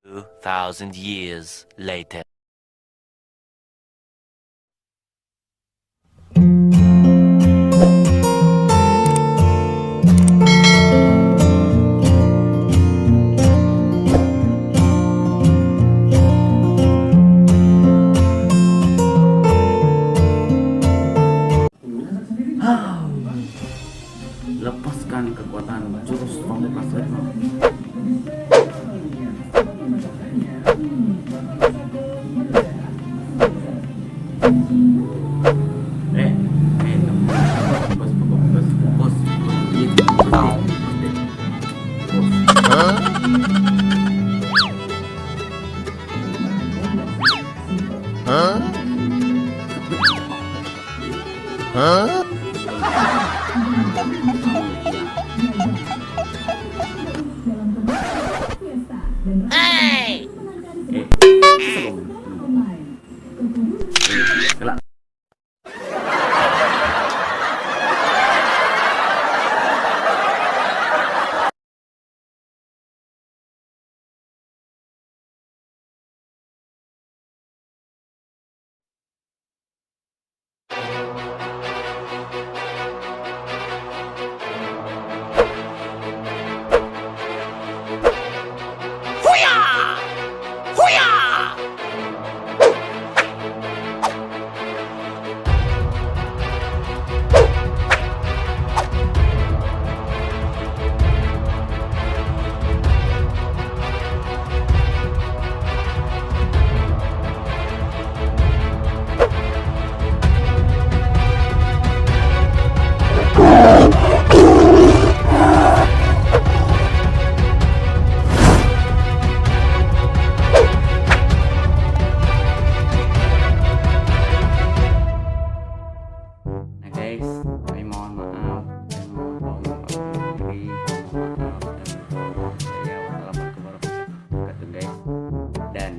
2,000 years later. Lepaskan kekuatan jurus pamungkas harimau.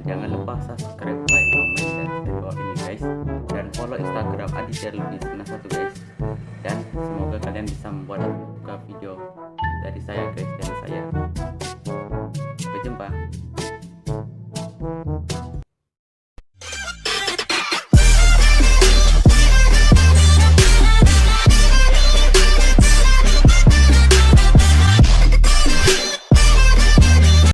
Jangan lupa subscribe, like, komen, dan share di bawah ini guys. Dan follow Instagram aditya lebih satu guys. Dan semoga kalian bisa membuat video dari saya guys, dari saya.